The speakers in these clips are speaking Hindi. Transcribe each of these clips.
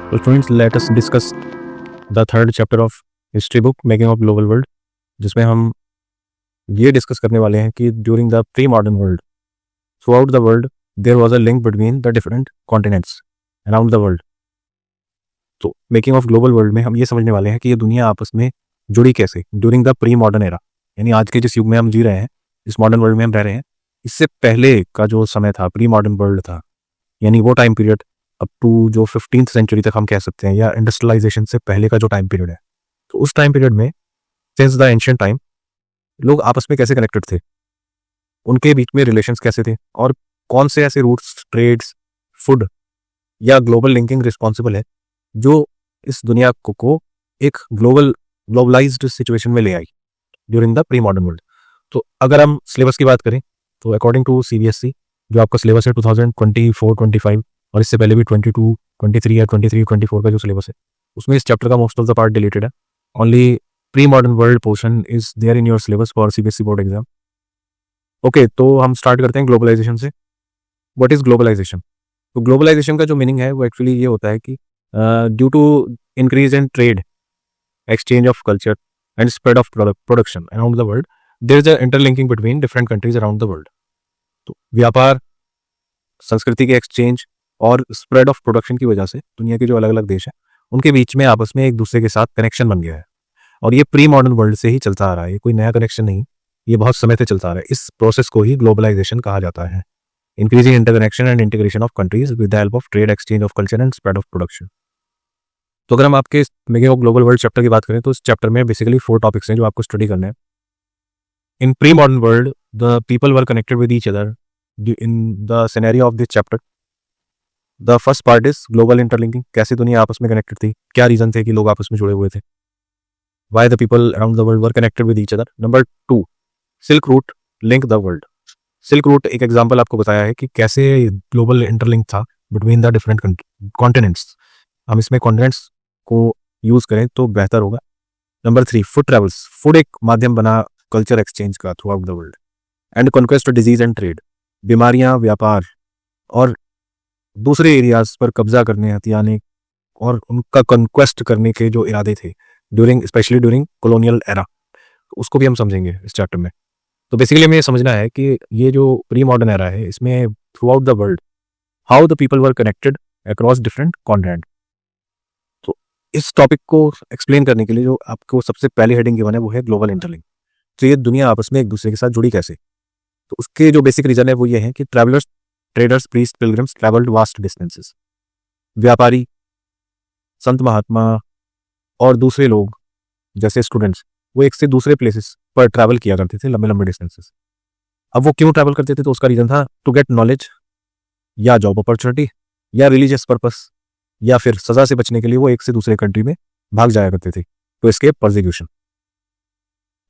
So students, let us discuss the third chapter of history book making of global world, जिसमें हम ये डिस्कस करने वाले हैं कि during the pre modern world throughout the world there was a link between the different continents around the world. तो मेकिंग ऑफ ग्लोबल वर्ल्ड में हम ये समझने वाले हैं कि ये दुनिया आपस में जुड़ी कैसे during the pre modern era, यानी आज के जिस युग में हम जी रहे हैं, इस मॉडर्न वर्ल्ड में हम रह रहे हैं, इससे पहले का जो समय था, प्री मॉडर्न वर्ल्ड था, यानी वो टाइम पीरियड अप टू जो 15th सेंचुरी तक हम कह सकते हैं, या इंडस्ट्रियलाइजेशन से पहले का जो टाइम पीरियड है। तो उस टाइम पीरियड में सिंस द एंशिएंट टाइम लोग आपस में कैसे कनेक्टेड थे, उनके बीच में रिलेशंस कैसे थे, और कौन से ऐसे रूट्स, ट्रेड्स, फूड या ग्लोबल लिंकिंग रिस्पॉन्सिबल है जो इस दुनिया को एक ग्लोबलाइज्ड सिचुएशन में ले आई during the pre modern world. तो अगर हम सिलेबस की बात करें तो अकॉर्डिंग टू CBSE जो आपका सिलेबस है 2024-25 और इससे पहले भी 22, 23 या 23-24 का जो सिलेबस है, उसमें इस चैप्टर का most of the part deleted है। Only pre modern world portion is there in your syllabus for CBSE board exam. Okay, तो हम स्टार्ट करते हैं ग्लोबलाइजेशन से। What is globalization? तो ग्लोबलाइजेशन का जो मीनिंग है वो एक्चुअली ये होता है कि due to increase in trade, exchange of culture and spread of production around the world, there is a interlinking between different countries around the world। तो व्यापार, संस्कृति के एक्सचेंज और स्प्रेड ऑफ प्रोडक्शन की वजह से दुनिया के जो अलग अलग देश हैं उनके बीच में आपस में एक दूसरे के साथ कनेक्शन बन गया है, और ये प्री मॉडर्न वर्ल्ड से ही चलता आ रहा है, ये कोई नया कनेक्शन नहीं, ये बहुत समय से चलता आ रहा है। इस प्रोसेस को ही ग्लोबलाइजेशन कहा जाता है, increasing interconnection and integration of countries with the help of trade, exchange of culture and spread of production. तो अगर हम आपके making of global world chapter की बात करें तो इस चैप्टर में बेसिकली 4 टॉपिक्स हैं जो आपको स्टडी करने हैं। इन pre modern world the people were connected with each other in the scenario of this chapter. The first part is global interlinking, कैसे दुनिया आपस में कनेक्टेड थी, क्या रीजन थे कि लोग आपस में जुड़े हुए थे, why the people around the world were connected with each other. Number 2, silk route link the world. Silk route एक एग्जाम्पल आपको बताया है कि कैसे ग्लोबल इंटरलिंक था बिटवीन द डिफरेंट कॉन्टिनेंट्स। हम इसमें कॉन्टिनेंट्स को यूज करें तो बेहतर होगा। नंबर 3, फूड ट्रेवल्स, फूड एक माध्यम बना कल्चर एक्सचेंज का through out the world. And conquest, disease and trade, बीमारियां, व्यापार और दूसरे एरियाज पर कब्जा करने, हथियाने और उनका कॉन्क्वेस्ट करने के जो इरादे थे स्पेशली ड्यूरिंग कॉलोनियल एरा, उसको भी हम समझेंगे इस चैप्टर में। तो बेसिकली हमें ये समझना है कि ये जो प्री मॉडर्न एरा है इसमें through out the world how the people were connected across different continent. इस टॉपिक को एक्सप्लेन करने के लिए जो आपको सबसे पहली हेडिंग गिवन है वो है ग्लोबल इंटरलिंक। तो ये दुनिया आपस में एक दूसरे के साथ जुड़ी कैसे, तो उसके जो बेसिक रीजन है वो ये है कि travellers, traders, priest, pilgrims travelled vast distances. व्यापारी, संत महात्मा और दूसरे लोग जैसे स्टूडेंट्स वो एक से दूसरे प्लेसेस पर ट्रैवल किया करते थे, लंबे लंबे डिस्टेंसेस। अब वो क्यों ट्रैवल करते थे? तो उसका रीजन था टू गेट नॉलेज या जॉब अपॉर्चुनिटी या रिलीजियस पर्पस, या फिर सजा से बचने के लिए वो एक से दूसरे कंट्री में भाग जाया करते थे तो एस्केप परसिक्यूशन।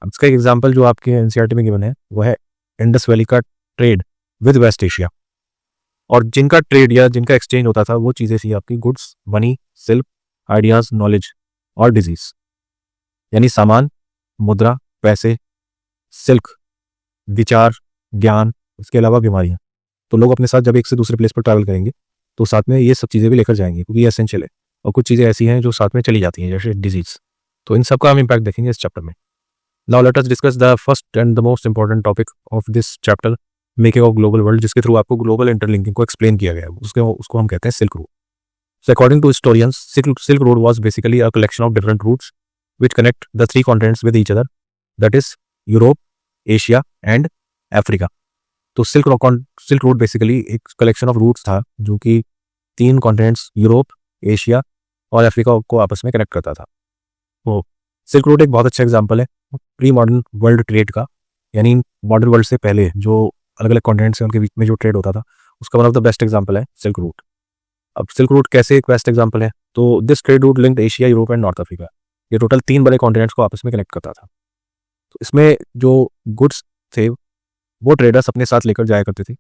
अब इसका एक एग्जांपल जो आपके NCERT में गिवन है वो है इंडस वैली का ट्रेड विद वेस्ट एशिया। और जिनका ट्रेड या जिनका एक्सचेंज होता था वो चीजें थी आपकी goods, money, silk, ideas, knowledge और डिजीज, यानी सामान, मुद्रा, पैसे, सिल्क, विचार, ज्ञान, इसके अलावा बीमारियां। तो लोग अपने साथ जब एक से दूसरे प्लेस पर ट्रैवल करेंगे तो साथ में ये सब चीज़ें भी लेकर जाएंगे क्योंकि ये एसेंशियल है, और कुछ चीज़ें ऐसी हैं जो साथ में चली जाती हैं जैसे डिजीज। तो इन सब का हम इम्पैक्ट देखेंगे इस चैप्टर में। Now let us discuss the first and the most important topic of this chapter making of global world, जिसके थ्रू आपको ग्लोबल इंटरलिंकिंग को एक्सप्लेन किया गया है। उसको हम कहते हैं silk route. So according to historians silk road was basically a collection of different routes which connect the 3 continents with each other, that is Europe, Asia and Africa. तो सिल्क रोड बेसिकली एक कलेक्शन ऑफ रूट्स था जो कि 3 कॉन्टिनेंट्स यूरोप, एशिया और अफ्रीका को आपस में कनेक्ट करता था। तो सिल्क रोड एक बहुत अच्छा एग्जांपल है प्री मॉडर्न वर्ल्ड ट्रेड का, यानी मॉडर्न वर्ल्ड से पहले जो अलग अलग कॉन्टिनेंट्स हैं उनके बीच में जो ट्रेड होता था उसका one of the best example है सिल्क रूट। अब सिल्क रूट कैसे एक बेस्ट एग्जांपल है? तो this trade route linked Asia, Europe and north Africa. ये टोटल 3 बड़े कॉन्टिनेंट्स को आपस में कनेक्ट करता था। तो इसमें जो गुड्स थे वो ट्रेडर्स अपने साथ लेकर जाया करते थे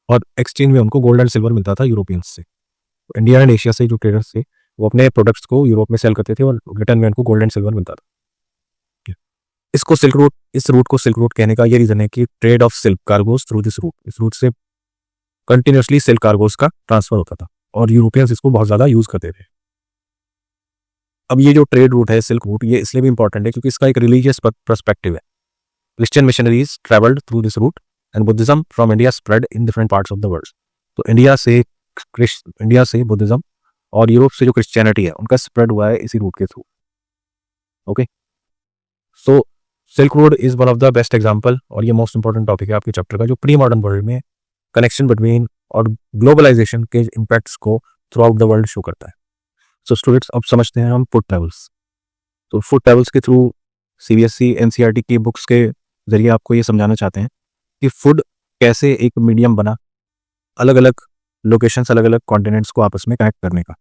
और एक्सचेंज में उनको गोल्ड एंड सिल्वर मिलता था यूरोपियंस से। तो इंडिया एंड एशिया से जो ट्रेडर्स थे वो अपने प्रोडक्ट्स को यूरोप में सेल करते थे और रिटर्न में उनको गोल्ड एंड सिल्वर मिलता था। इस रूट को सिल्क रूट कहने का ये रीजन है कि trade of silk cargoes through this route, इस रूट से कंटिन्यूसली सिल्क कार्गोज का ट्रांसफर होता था और यूरोपियंस इसको बहुत ज़्यादा यूज़ करते थे। अब ये जो ट्रेड रूट है सिल्क रूट, ये इसलिए भी इंपॉर्टेंट है क्योंकि इसका एक रिलीजियस पर्सपेक्टिव है। Christian missionaries travelled through this route and Buddhism from India spread in different parts of the world. तो इंडिया से बुद्धिज्म और यूरोप से जो क्रिश्चियनिटी है उनका स्प्रेड हुआ है इसी रूट के through. Okay, so silk road is one of the best example, और ये मोस्ट इंपॉर्टेंट टॉपिक है आपके चैप्टर का, जो प्री मॉडर्न वर्ल्ड में कनेक्शन बिटवीन और ग्लोबलाइजेशन के इम्पैक्ट्स को through out the world show करता है। सो स्टूडेंट्स, अब समझते हैं हम फूड ट्रेवल्स। तो फूड ट्रेवल्स के थ्रू CBSE NCERT की बुक्स के जरिए आपको ये समझाना चाहते हैं कि फूड कैसे एक मीडियम बना अलग अलग लोकेशंस, अलग अलग कॉन्टिनेंट्स को आपस में कनेक्ट करने का।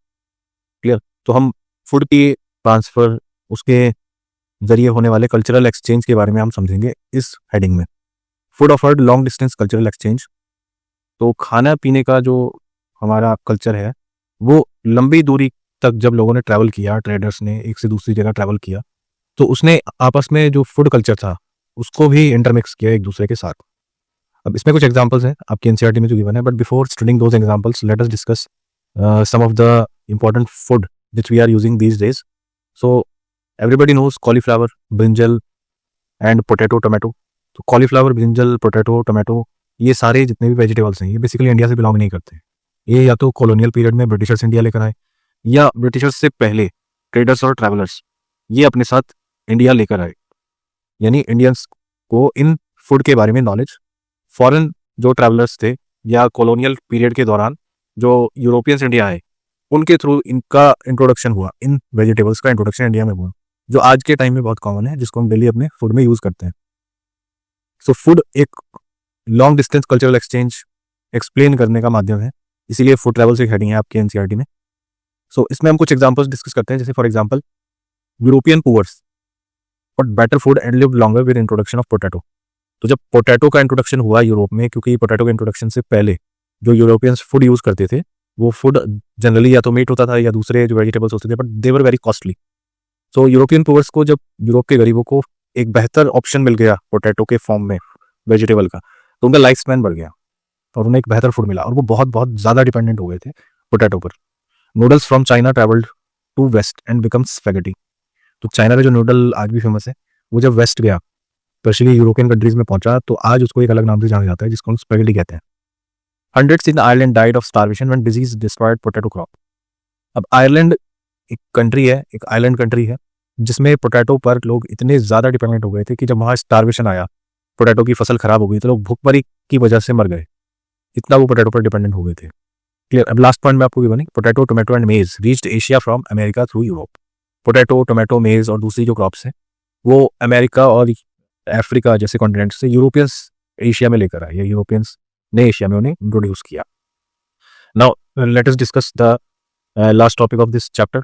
क्लियर? तो हम फूड की ट्रांसफ़र, उसके जरिए होने वाले कल्चरल एक्सचेंज के बारे में हम समझेंगे इस हेडिंग में। Food offered long distance cultural exchange. तो खाना पीने का जो हमारा कल्चर है वो लंबी दूरी तक जब लोगों ने ट्रैवल किया, ट्रेडर्स ने एक से दूसरी जगह ट्रैवल किया, तो उसने आपस में जो फूड कल्चर था उसको भी इंटरमिक्स किया एक दूसरे के साथ। अब इसमें कुछ एग्जांपल्स हैं आपकी NCERT में जो गिवन है, but before studying those examples let us discuss some of the important food which we are using these days. So everybody knows cauliflower, brinjal and potato, tomato. तो कॉलीफ्लावर, ब्रिंजल, पोटैटो, टोमेटो, ये सारे जितने भी वेजिटेबल्स हैं ये बेसिकली इंडिया से बिलोंग नहीं करते। ये या तो कॉलोनियल पीरियड में ब्रिटिशर्स इंडिया लेकर आए, या ब्रिटिशर्स से पहले ट्रेडर्स और ट्रैवलर्स ये अपने साथ इंडिया लेकर आए। यानी इंडियंस को इन फूड के बारे में नॉलेज फॉरेन जो ट्रैवलर्स थे या कॉलोनियल पीरियड के दौरान जो यूरोपियंस इंडिया आए उनके थ्रू इनका इंट्रोडक्शन हुआ, इन वेजिटेबल्स का इंट्रोडक्शन इंडिया में हुआ, जो आज के टाइम में बहुत कॉमन है, जिसको हम डेली अपने फूड में यूज करते हैं। सो फूड एक long distance cultural exchange explain करने का माध्यम है, इसीलिए फूड ट्रैवल से हेडिंग है आपके NCERT में। सो इसमें हम कुछ एग्जांपल्स डिस्कस करते हैं, जैसे for example European poors but better food and live longer with introduction of potato. तो जब पोटैटो का इंट्रोडक्शन हुआ यूरोप में, क्योंकि पोटैटो के इंट्रोडक्शन से पहले जो यूरोपियंस फूड यूज करते थे वो फूड जनरली या तो मीट होता था या दूसरे जो वेजिटेबल्स होते थे, but they were very costly. So European poors को जब यूरोप के गरीबों को एक बेहतर ऑप्शन मिल गया पोटैटो के फॉर्म में वेजिटेबल का, तो उनका लाइफ स्पैन बढ़ गया और उन्हें एक बेहतर फूड मिला, और वो बहुत बहुत ज़्यादा डिपेंडेंट हो गए थे पोटैटो पर। Noodles from China travelled to west and become spaghetti. तो चाइना का जो नूडल आज भी फेमस है, वो जब वेस्ट गया, स्पेशली यूरोपियन कंट्रीज में पहुंचा, तो आज उसको एक अलग नाम से जाना जाता है, जिसको हम स्पैगेटी कहते हैं। Hundreds in Ireland died of starvation when disease destroyed potato crop. अब आयरलैंड एक कंट्री है, एक आइलैंड कंट्री है, जिसमें पोटैटो पर लोग इतने ज़्यादा डिपेंडेंट हो गए थे कि जब वहाँ स्टारवेशन आया, पोटैटो की फसल खराब हो गई, तो लोग भूखमरी की वजह से मर गए, इतना वो पोटैटो पर डिपेंडेंट हो गए थे। क्लियर? अब लास्ट पॉइंट में आपको ये बनी, पोटैटो, टोमेटो एंड मेज reached Asia from America through Europe. Potato, tomato, मेज और दूसरी जो क्रॉप्स हैं वो अमेरिका और अफ्रीका जैसे कॉन्टिनेंट से यूरोपियंस एशिया में लेकर आए, या यूरोपियंस ने एशिया में उन्हें इंट्रोड्यूस किया। Now let us discuss the last topic of this chapter,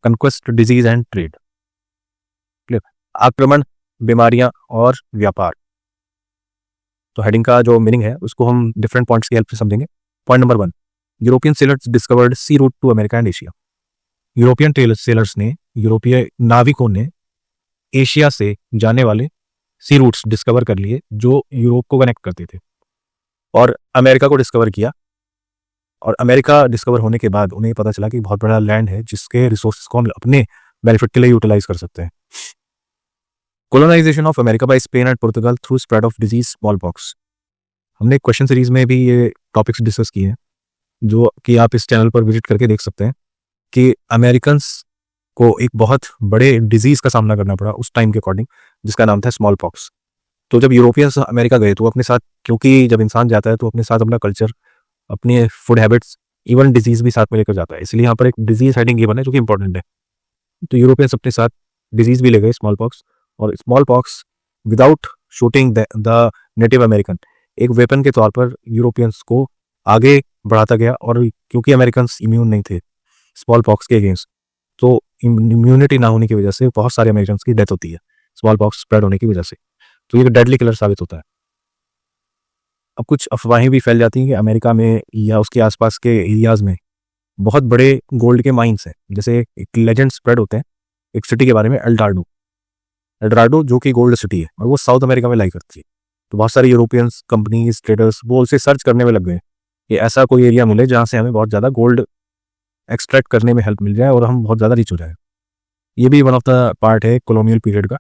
conquest, disease and trade. Clear? आक्रमण, बीमारियां और व्यापार। तो हेडिंग का जो मीनिंग है उसको हम डिफरेंट पॉइंट्स की हेल्प से समझेंगे। Point number 1, European sailors discovered sea route to America and Asia. European sailors ने, यूरोपीय नाविकों ने एशिया से जाने वाले सी रूट्स डिस्कवर कर लिए जो यूरोप को कनेक्ट करते थे, और अमेरिका को डिस्कवर किया। और अमेरिका डिस्कवर होने के बाद उन्हें पता चला कि बहुत बड़ा लैंड है जिसके रिसोर्सेज को हम अपने बेनिफिट के लिए यूटिलाइज कर सकते हैं। Colonisation of America by Spain and पुर्तगाल through spread of disease small pox. हमने क्वेश्चन सीरीज में भी ये टॉपिक्स डिस्कस किए हैं, जो कि आप इस चैनल पर विजिट करके देख सकते हैं, कि अमेरिकन्स को एक बहुत बड़े डिजीज का सामना करना पड़ा उस टाइम के अकॉर्डिंग, जिसका नाम था स्मॉल पॉक्स। तो जब यूरोपियंस अमेरिका गए तो अपने साथ, क्योंकि जब इंसान जाता है तो अपने साथ अपना कल्चर, अपने फूड हैबिट्स, इवन डिजीज भी साथ में लेकर जाता है, इसलिए यहाँ पर एक डिजीज हेडिंग गिवन है जो कि इंपॉर्टेंट है। तो यूरोपियंस अपने साथ डिजीज भी ले गए, स्मॉल पॉक्स, और small pox without shooting the native American एक वेपन के तौर पर यूरोपियंस को आगे बढ़ाता गया। और क्योंकि अमेरिकन्स इम्यून नहीं थे स्मॉल पॉक्स के अगेंस्ट, तो इम्यूनिटी ना होने की वजह से बहुत सारे अमेरिकन्स की डेथ होती है स्मॉल पॉक्स स्प्रेड होने की वजह से। तो ये डेडली किलर साबित होता है। अब कुछ अफवाहें भी फैल जाती हैं कि अमेरिका में या उसके आसपास के एरियाज में बहुत बड़े गोल्ड के माइंस हैं। जैसे एक लेजेंड स्प्रेड होते हैं एक सिटी के बारे में, एल्डोराडो, जो कि गोल्ड सिटी है और वो साउथ अमेरिका में लाई करती है। तो बहुत सारे यूरोपियंस कंपनीज, ट्रेडर्स वो उसे सर्च करने में लग गए कि ऐसा कोई एरिया मिले जहाँ से हमें बहुत ज़्यादा गोल्ड एक्सट्रैक्ट करने में हेल्प मिल जाए और हम बहुत ज़्यादा रिच हो जाए। ये भी वन ऑफ द पार्ट है कॉलोनियल पीरियड का।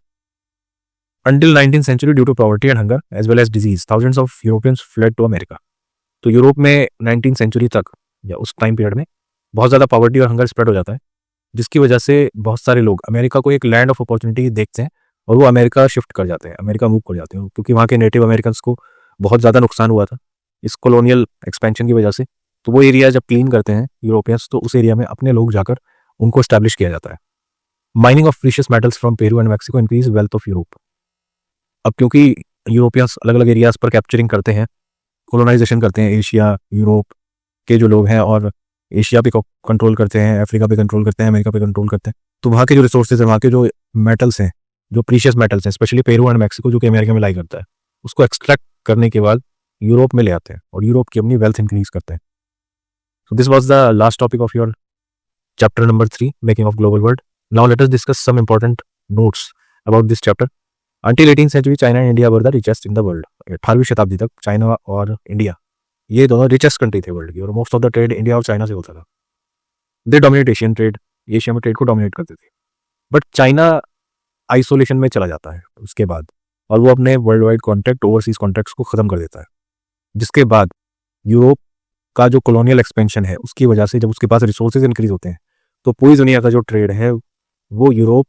Until 19th century, due to poverty and hunger as well as disease, thousands of Europeans fled to America. तो यूरोप में 19th सेंचुरी तक या उस टाइम पीरियड में बहुत ज़्यादा पॉवर्टी और हंगर स्प्रेड हो जाता है, जिसकी वजह से बहुत सारे लोग अमेरिका को एक लैंड ऑफ अपॉर्चुनिटी देखते हैं और वो अमेरिका शिफ्ट कर जाते हैं, अमेरिका मूव कर जाते हैं, क्योंकि वहाँ के नेटिव अमेरिकन को बहुत ज़्यादा नुकसान हुआ था इस कॉलोनियल एक्सपेंशन की वजह से। तो वो एरिया जब क्लीन करते हैं यूरोपियंस, तो उस एरिया में अपने लोग जाकर उनको स्टैब्लिश किया जाता है। Mining of precious metals from Peru and Mexico increase wealth of Europe. अब क्योंकि यूरोपियंस अलग अलग एरियाज पर कैप्चरिंग करते हैं, कोलोनाइजेशन करते हैं, एशिया यूरोप के जो लोग हैं, और एशिया पे कंट्रोल करते हैं, अफ्रीका पे कंट्रोल करते हैं, अमेरिका पे कंट्रोल करते हैं, तो वहाँ के जो रिसोर्सेज हैं, वहाँ के जो मेटल्स हैं, जो प्रीशियस मेटल्स हैं, स्पेशली पेरू एंड मैक्सिको जो कि अमेरिका में लाई करता है, उसको एक्सट्रैक्ट करने के बाद यूरोप में ले आते हैं और यूरोप की अपनी वेल्थ इंक्रीज करते हैं। So this was the last topic of your chapter number 3, making of global world. Now let us discuss some important notes about this chapter. Until 18th century, China and India were the richest in the world. 18वीं शताब्दी तक चाइना और इंडिया ये दोनों रिचेस्ट कंट्री थे वर्ल्ड की, और most of the trade India और चाइना से होता था। दे डोमिनेट एशियन ट्रेड, एशिया में ट्रेड को डोमिनेट करते थे। बट चाइना आइसोलेशन में चला जाता है उसके बाद, और वो अपने world wide contract, overseas contracts को ख़त्म कर देता है, जिसके बाद यूरोप का जो कॉलोनियल एक्सपेंशन है उसकी वजह से जब उसके पास रिसोर्सेज इंक्रीज होते हैं, तो पूरी दुनिया का जो ट्रेड है वो यूरोप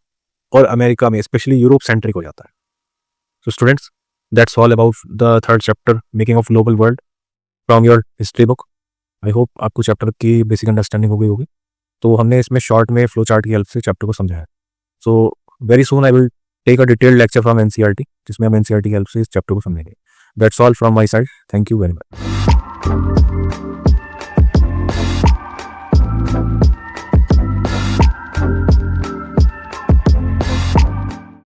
और अमेरिका में, स्पेशली यूरोप सेंट्रिक हो जाता है। So students, that's all about the third chapter, making of global world, from your history book. I hope आपको चैप्टर की बेसिक अंडरस्टैंडिंग हो गई होगी। तो हमने इसमें शॉर्ट में फ्लो चार्ट की हेल्प से चैप्टर को समझा है। So very soon I will take a detailed lecture from NCERT, जिसमें हम एनसीईआरटी की हेल्प से इस चैप्टर को समझेंगे। That's all from my side. Thank you very much.